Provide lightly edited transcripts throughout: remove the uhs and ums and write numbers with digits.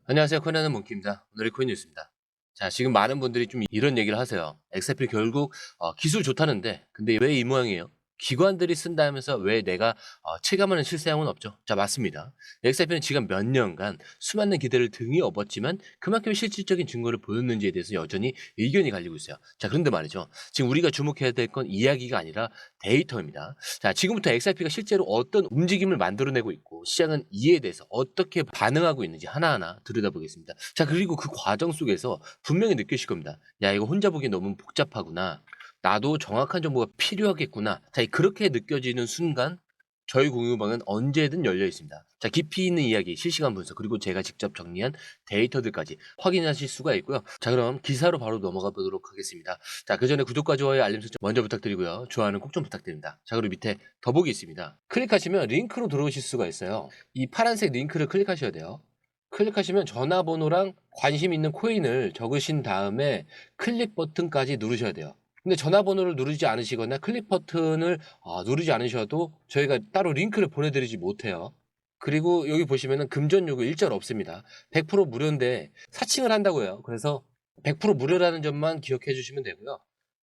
안녕하세요. 코난의 몽키입니다. 오늘의 코인 뉴스입니다. 자, 지금 많은 분들이 좀 이런 얘기를 하세요. 엑스RP 결국 기술 좋다는데 근데 왜 이 모양이에요? 기관들이 쓴다면서 왜 내가 체감하는 실사용은 없죠? 자, 맞습니다. 엑스RP는 지금 몇 년간 수많은 기대를 등에 업었지만 그만큼 실질적인 증거를 보였는지에 대해서 여전히 의견이 갈리고 있어요. 자, 그런데 말이죠. 지금 우리가 주목해야 될 건 이야기가 아니라 데이터입니다. 자, 지금부터 엑스RP가 실제로 어떤 움직임을 만들어내고 있고 시장은 이에 대해서 어떻게 반응하고 있는지 하나하나 들여다보겠습니다. 자, 그리고 그 과정 속에서 분명히 느끼실 겁니다. 야, 이거 혼자 보기엔 너무 복잡하구나. 나도 정확한 정보가 필요하겠구나. 자, 그렇게 느껴지는 순간 저희 공유방은 언제든 열려 있습니다. 자, 깊이 있는 이야기, 실시간 분석, 그리고 제가 직접 정리한 데이터들까지 확인하실 수가 있고요. 자, 그럼 기사로 바로 넘어가 보도록 하겠습니다. 자, 그 전에 구독과 좋아요, 알림 설정 먼저 부탁드리고요. 좋아요는 꼭 좀 부탁드립니다. 자, 그리고 밑에 더보기 있습니다. 클릭하시면 링크로 들어오실 수가 있어요. 이 파란색 링크를 클릭하셔야 돼요. 클릭하시면 전화번호랑 관심 있는 코인을 적으신 다음에 클릭 버튼까지 누르셔야 돼요. 근데 전화번호를 누르지 않으시거나 클릭 버튼을 누르지 않으셔도 저희가 따로 링크를 보내드리지 못해요. 그리고 여기 보시면은 금전 요구 일절 없습니다. 100% 무료인데 사칭을 한다고 해요. 그래서 100% 무료라는 점만 기억해 주시면 되고요.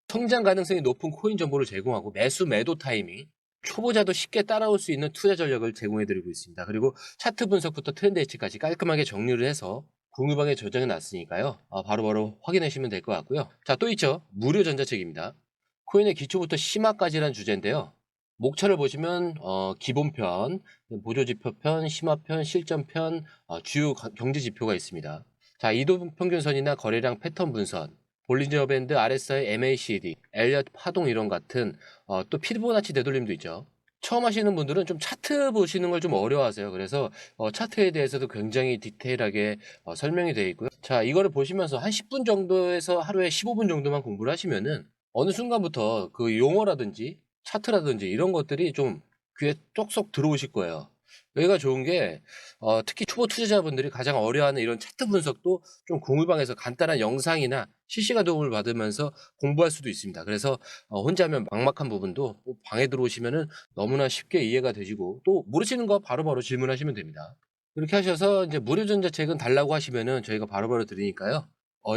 성장 가능성이 높은 코인 정보를 제공하고 매수 매도 타이밍, 초보자도 쉽게 따라올 수 있는 투자 전략을 제공해 드리고 있습니다. 그리고 차트 분석부터 트렌드 예측까지 깔끔하게 정리를 해서 공유방에 저장해 놨으니까요. 바로바로 확인하시면 될 것 같고요. 자, 또 있죠. 무료 전자책입니다. 코인의 기초부터 심화까지란 주제인데요. 목차를 보시면 기본편, 보조지표편, 심화편, 실전편, 주요 경제 지표가 있습니다. 자, 이동평균선이나 거래량 패턴 분석, 볼린저 밴드, RSI, MACD, 엘리엇 파동 이론 같은 또 피보나치 되돌림도 있죠. 처음 하시는 분들은 좀 차트 보시는 걸 좀 어려워하세요. 그래서 차트에 대해서도 굉장히 디테일하게 설명이 되어 있고요. 자, 이거를 보시면서 한 10분 정도에서 하루에 15분 정도만 공부를 하시면은 어느 순간부터 그 용어라든지 차트라든지 이런 것들이 좀 귀에 쏙쏙 들어오실 거예요. 여기가 좋은 게 특히 초보 투자자분들이 가장 어려워하는 이런 차트 분석도 좀 공유방에서 간단한 영상이나 실시간 도움을 받으면서 공부할 수도 있습니다. 그래서 혼자 하면 막막한 부분도 방에 들어오시면은 너무나 쉽게 이해가 되시고 또 모르시는 거 바로바로 질문하시면 됩니다. 이렇게 하셔서 이제 무료 전자책은 달라고 하시면은 저희가 바로바로 드리니까요.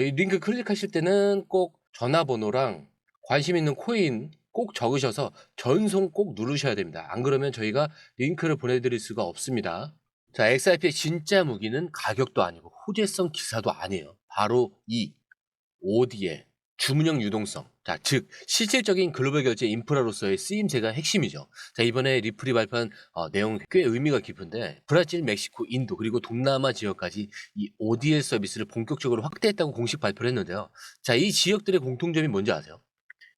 이 링크 클릭하실 때는 꼭 전화번호랑 관심 있는 코인 꼭 적으셔서 전송 꼭 누르셔야 됩니다. 안 그러면 저희가 링크를 보내드릴 수가 없습니다. 자, XRP의 진짜 무기는 가격도 아니고 호재성 기사도 아니에요. 바로 이 OD의 주문형 유동성. 자, 즉 실질적인 글로벌 결제 인프라로서의 쓰임새가 핵심이죠. 자, 이번에 리플이 발표한 내용은 꽤 의미가 깊은데 브라질, 멕시코, 인도 그리고 동남아 지역까지 이 ODL 서비스를 본격적으로 확대했다고 공식 발표를 했는데요. 자, 이 지역들의 공통점이 뭔지 아세요?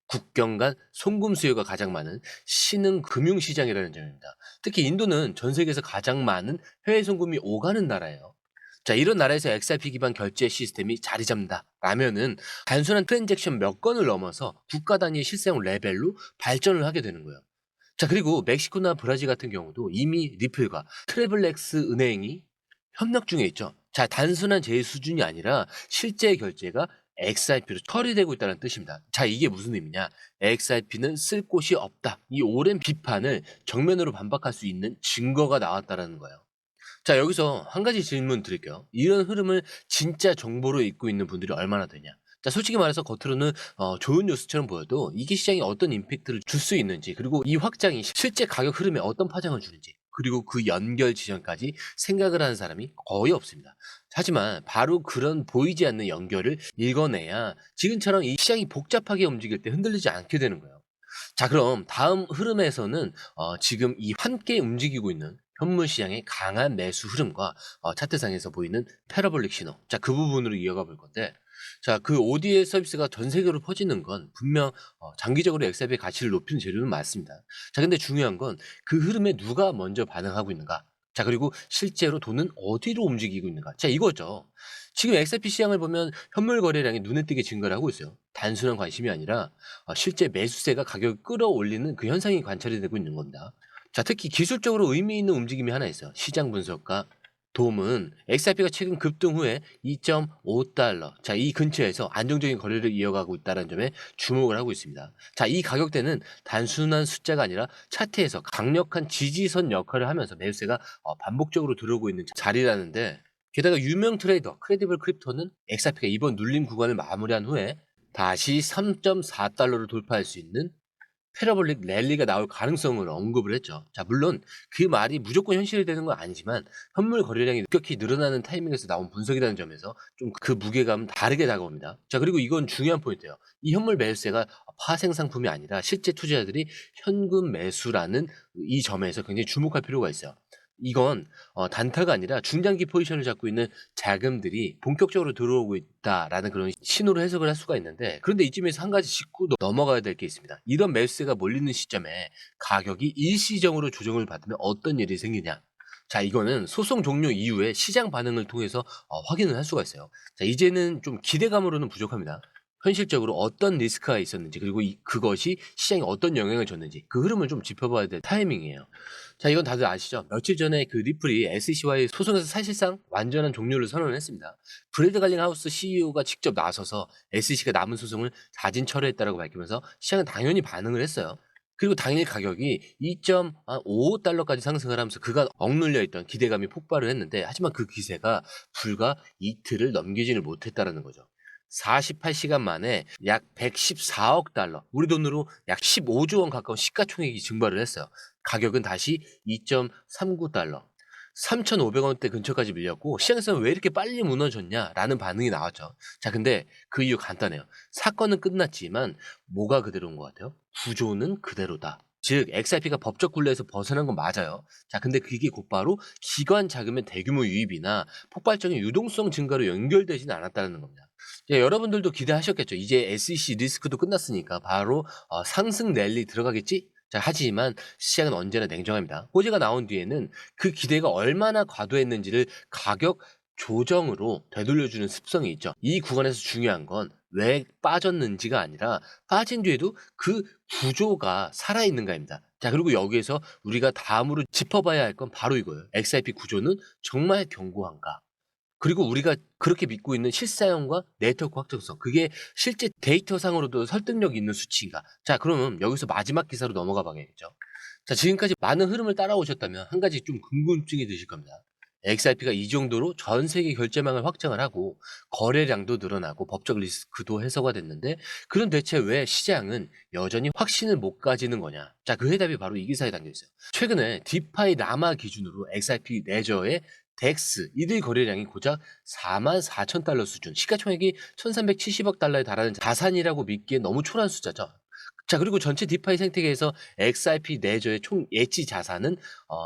국경 간 송금 수요가 가장 많은 신흥 금융시장이라는 점입니다. 특히 인도는 전 세계에서 가장 많은 해외 송금이 오가는 나라예요. 자, 이런 나라에서 XRP 기반 결제 시스템이 자리 잡는다라면은 단순한 트랜잭션 몇 건을 넘어서 국가 단위의 실사용 레벨로 발전을 하게 되는 거예요. 자, 그리고 멕시코나 브라질 같은 경우도 이미 리플과 트래블렉스 은행이 협력 중에 있죠. 자, 단순한 제휴 수준이 아니라 실제 결제가 XRP로 처리되고 있다는 뜻입니다. 자, 이게 무슨 의미냐? XRP는 쓸 곳이 없다. 이 오랜 비판을 정면으로 반박할 수 있는 증거가 나왔다라는 거예요. 자, 여기서 한 가지 질문 드릴게요. 이런 흐름을 진짜 정보로 읽고 있는 분들이 얼마나 되냐? 자, 솔직히 말해서 겉으로는 좋은 뉴스처럼 보여도 이게 시장에 어떤 임팩트를 줄 수 있는지, 그리고 이 확장이 실제 가격 흐름에 어떤 파장을 주는지, 그리고 그 연결 지점까지 생각을 하는 사람이 거의 없습니다. 하지만 바로 그런 보이지 않는 연결을 읽어내야 지금처럼 이 시장이 복잡하게 움직일 때 흔들리지 않게 되는 거예요. 자, 그럼 다음 흐름에서는 지금 이 함께 움직이고 있는 현물 시장의 강한 매수 흐름과 차트상에서 보이는 패러볼릭 신호. 자, 그 부분으로 이어가 볼 건데, 자, 그 ODL 서비스가 전 세계로 퍼지는 건 분명 장기적으로 엑셀의 가치를 높이는 재료는 맞습니다. 자, 근데 중요한 건 그 흐름에 누가 먼저 반응하고 있는가? 자, 그리고 실제로 돈은 어디로 움직이고 있는가? 자, 이거죠. 지금 XRP 시장을 보면 현물 거래량이 눈에 띄게 증가를 하고 있어요. 단순한 관심이 아니라 실제 매수세가 가격을 끌어올리는 그 현상이 관찰이 되고 있는 겁니다. 자, 특히 기술적으로 의미 있는 움직임이 하나 있어요. 시장 분석가 돔은 XRP가 최근 급등 후에 2.5달러, 자, 이 근처에서 안정적인 거래를 이어가고 있다는 점에 주목을 하고 있습니다. 자, 이 가격대는 단순한 숫자가 아니라 차트에서 강력한 지지선 역할을 하면서 매수세가 반복적으로 들어오고 있는 자리라는데, 게다가 유명 트레이더 크레디블 크립토는 XRP가 이번 눌림 구간을 마무리한 후에 다시 3.4달러를 돌파할 수 있는 패러볼릭 랠리가 나올 가능성을 언급을 했죠. 자, 물론 그 말이 무조건 현실이 되는 건 아니지만 현물 거래량이 급격히 늘어나는 타이밍에서 나온 분석이라는 점에서 좀 그 무게감은 다르게 다가옵니다. 자, 그리고 이건 중요한 포인트예요. 이 현물 매수세가 파생 상품이 아니라 실제 투자자들이 현금 매수라는 이 점에서 굉장히 주목할 필요가 있어요. 이건 단타가 아니라 중장기 포지션을 잡고 있는 자금들이 본격적으로 들어오고 있다라는 그런 신호로 해석을 할 수가 있는데, 그런데 이쯤에서 한 가지 짚고 넘어가야 될 게 있습니다. 이런 매수세가 몰리는 시점에 가격이 일시적으로 조정을 받으면 어떤 일이 생기냐. 자, 이거는 소송 종료 이후에 시장 반응을 통해서 확인을 할 수가 있어요. 자, 이제는 좀 기대감으로는 부족합니다. 현실적으로 어떤 리스크가 있었는지, 그리고 그것이 시장에 어떤 영향을 줬는지 그 흐름을 좀 짚어봐야 될 타이밍이에요. 자, 이건 다들 아시죠? 며칠 전에 그 리플이 SEC와의 소송에서 사실상 완전한 종료를 선언했습니다. 브래드 갈링하우스 CEO가 직접 나서서 SEC가 남은 소송을 자진 철회했다라고 밝히면서 시장은 당연히 반응을 했어요. 그리고 당일 가격이 2.55달러까지 상승을 하면서 그간 억눌려 있던 기대감이 폭발을 했는데, 하지만 그 기세가 불과 이틀을 넘기지를 못했다라는 거죠. 48시간 만에 약 114억 달러, 우리 돈으로 약 15조 원 가까운 시가총액이 증발을 했어요. 가격은 다시 2.39달러, 3,500원대 근처까지 밀렸고, 시장에서는 왜 이렇게 빨리 무너졌냐라는 반응이 나왔죠. 자, 근데 그 이유 간단해요. 사건은 끝났지만 뭐가 그대로인 것 같아요? 구조는 그대로다. 즉 XRP가 법적 굴레에서 벗어난 건 맞아요. 자, 근데 그게 곧바로 기관 자금의 대규모 유입이나 폭발적인 유동성 증가로 연결되지는 않았다는 겁니다. 여러분들도 기대하셨겠죠. 이제 SEC 리스크도 끝났으니까 바로 상승 랠리 들어가겠지? 자, 하지만 시장은 언제나 냉정합니다. 호재가 나온 뒤에는 그 기대가 얼마나 과도했는지를 가격 조정으로 되돌려주는 습성이 있죠. 이 구간에서 중요한 건 왜 빠졌는지가 아니라 빠진 뒤에도 그 구조가 살아있는가입니다. 자, 그리고 여기에서 우리가 다음으로 짚어봐야 할 건 바로 이거예요. XRP 구조는 정말 견고한가? 그리고 우리가 그렇게 믿고 있는 실사용과 네트워크 확정성, 그게 실제 데이터상으로도 설득력 있는 수치인가? 자, 그러면 여기서 마지막 기사로 넘어가 봐야겠죠. 자, 지금까지 많은 흐름을 따라오셨다면 한 가지 좀 궁금증이 드실 겁니다. XRP가 이 정도로 전 세계 결제망을 확장을 하고 거래량도 늘어나고 법적 리스크도 해소가 됐는데, 그럼 대체 왜 시장은 여전히 확신을 못 가지는 거냐? 자, 그 해답이 바로 이 기사에 담겨 있어요. 최근에 디파이 남아 기준으로 XRP 레저의 덱스 이들 거래량이 고작 44,000달러 수준, 시가총액이 1,370억 달러에 달하는 자산이라고 믿기엔 너무 초라한 숫자죠. 자, 그리고 전체 디파이 생태계에서 XRP 레저의 총 예치 자산은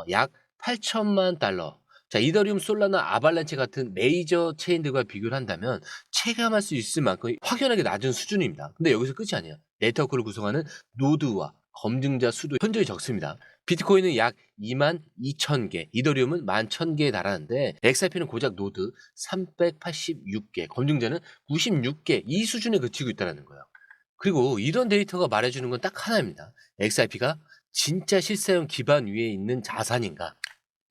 약 8천만 달러. 자, 이더리움, 솔라나, 아발란체 같은 메이저 체인들과 비교를 한다면 체감할 수 있을 만큼 확연하게 낮은 수준입니다. 근데 여기서 끝이 아니에요. 네트워크를 구성하는 노드와 검증자 수도 현저히 적습니다. 비트코인은 약 2만 2천 개, 이더리움은 11,000개에 달하는데 XRP는 고작 노드 386개, 검증자는 96개, 이 수준에 그치고 있다는 거예요. 그리고 이런 데이터가 말해주는 건 딱 하나입니다. XRP가 진짜 실사용 기반 위에 있는 자산인가?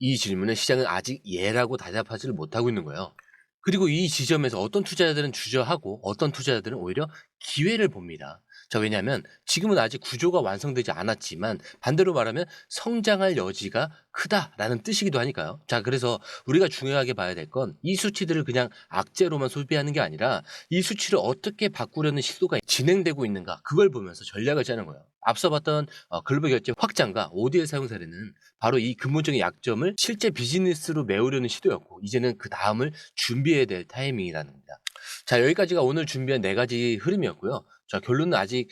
이 질문에 시장은 아직 예라고 대답하지를 못하고 있는 거예요. 그리고 이 지점에서 어떤 투자자들은 주저하고 어떤 투자자들은 오히려 기회를 봅니다. 자, 왜냐하면 지금은 아직 구조가 완성되지 않았지만 반대로 말하면 성장할 여지가 크다라는 뜻이기도 하니까요. 자, 그래서 우리가 중요하게 봐야 될 건 이 수치들을 그냥 악재로만 소비하는 게 아니라 이 수치를 어떻게 바꾸려는 시도가 진행되고 있는가, 그걸 보면서 전략을 짜는 거예요. 앞서 봤던 글로벌 결제 확장과 ODL 사용 사례는 바로 이 근본적인 약점을 실제 비즈니스로 메우려는 시도였고, 이제는 그 다음을 준비해야 될 타이밍이라는 겁니다. 자, 여기까지가 오늘 준비한 4가지 흐름이었고요. 자, 결론은 아직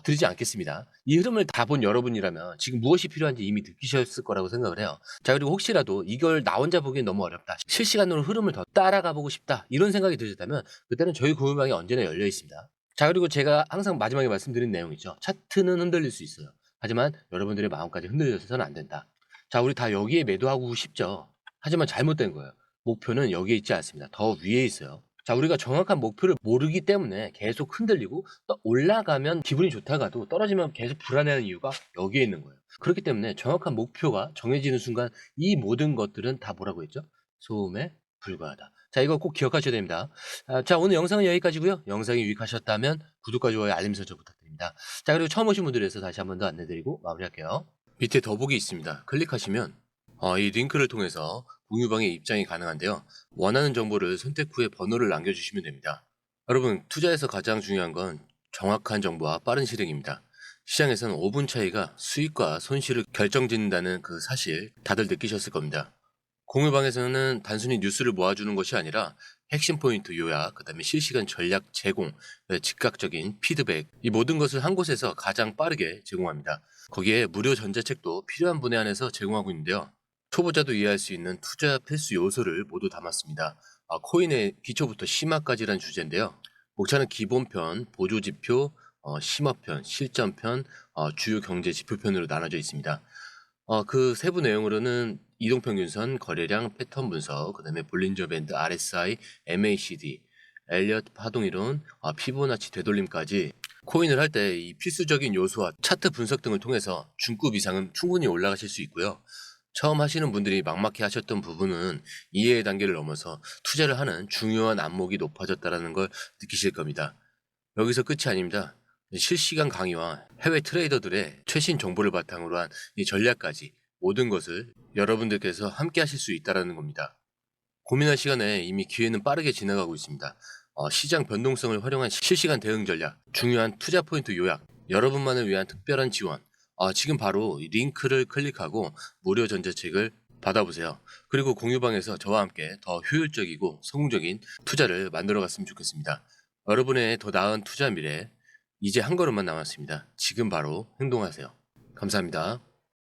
드리지 않겠습니다. 이 흐름을 다 본 여러분이라면 지금 무엇이 필요한지 이미 느끼셨을 거라고 생각을 해요. 자, 그리고 혹시라도 이걸 나 혼자 보기엔 너무 어렵다, 실시간으로 흐름을 더 따라가 보고 싶다, 이런 생각이 드셨다면 그때는 저희 구매방이 언제나 열려 있습니다. 자, 그리고 제가 항상 마지막에 말씀드린 내용이죠. 차트는 흔들릴 수 있어요. 하지만 여러분들의 마음까지 흔들려서는 안 된다. 자, 우리 다 여기에 매도하고 싶죠. 하지만 잘못된 거예요. 목표는 여기에 있지 않습니다. 더 위에 있어요. 자, 우리가 정확한 목표를 모르기 때문에 계속 흔들리고, 또 올라가면 기분이 좋다가도 떨어지면 계속 불안해하는 이유가 여기에 있는 거예요. 그렇기 때문에 정확한 목표가 정해지는 순간 이 모든 것들은 다 뭐라고 했죠? 소음에 불과하다. 자, 이거 꼭 기억하셔야 됩니다. 자, 오늘 영상은 여기까지고요. 영상이 유익하셨다면 구독과 좋아요, 알림 설정 부탁드립니다. 자, 그리고 처음 오신 분들에 서 다시 한 번 더 안내드리고 마무리할게요. 밑에 더보기 있습니다. 클릭하시면 이 링크를 통해서 공유방에 입장이 가능한데요. 원하는 정보를 선택 후에 번호를 남겨주시면 됩니다. 여러분, 투자에서 가장 중요한 건 정확한 정보와 빠른 실행입니다. 시장에서는 5분 차이가 수익과 손실을 결정짓는다는 그 사실 다들 느끼셨을 겁니다. 공유방에서는 단순히 뉴스를 모아주는 것이 아니라 핵심 포인트 요약, 그다음에 실시간 전략 제공, 즉각적인 피드백, 이 모든 것을 한 곳에서 가장 빠르게 제공합니다. 거기에 무료 전자책도 필요한 분에 한해서 제공하고 있는데요. 초보자도 이해할 수 있는 투자 필수 요소를 모두 담았습니다. 코인의 기초부터 심화까지란 주제인데요. 목차는 기본편, 보조지표, 심화편, 실전편, 주요 경제 지표편으로 나눠져 있습니다. 그 세부 내용으로는 이동평균선, 거래량, 패턴 분석, 그다음에 볼린저 밴드, RSI, MACD, 엘리엇 파동이론, 피보나치 되돌림까지 코인을 할 때 이 필수적인 요소와 차트 분석 등을 통해서 중급 이상은 충분히 올라가실 수 있고요. 처음 하시는 분들이 막막해 하셨던 부분은 이해의 단계를 넘어서 투자를 하는 중요한 안목이 높아졌다는 걸 느끼실 겁니다. 여기서 끝이 아닙니다. 실시간 강의와 해외 트레이더들의 최신 정보를 바탕으로 한 이 전략까지 모든 것을 여러분들께서 함께 하실 수 있다는 겁니다. 고민할 시간에 이미 기회는 빠르게 지나가고 있습니다. 시장 변동성을 활용한 실시간 대응 전략, 중요한 투자 포인트 요약, 여러분만을 위한 특별한 지원. 지금 바로 이 링크를 클릭하고 무료 전자책을 받아보세요. 그리고 공유방에서 저와 함께 더 효율적이고 성공적인 투자를 만들어 갔으면 좋겠습니다. 여러분의 더 나은 투자 미래, 이제 한 걸음만 남았습니다. 지금 바로 행동하세요. 감사합니다.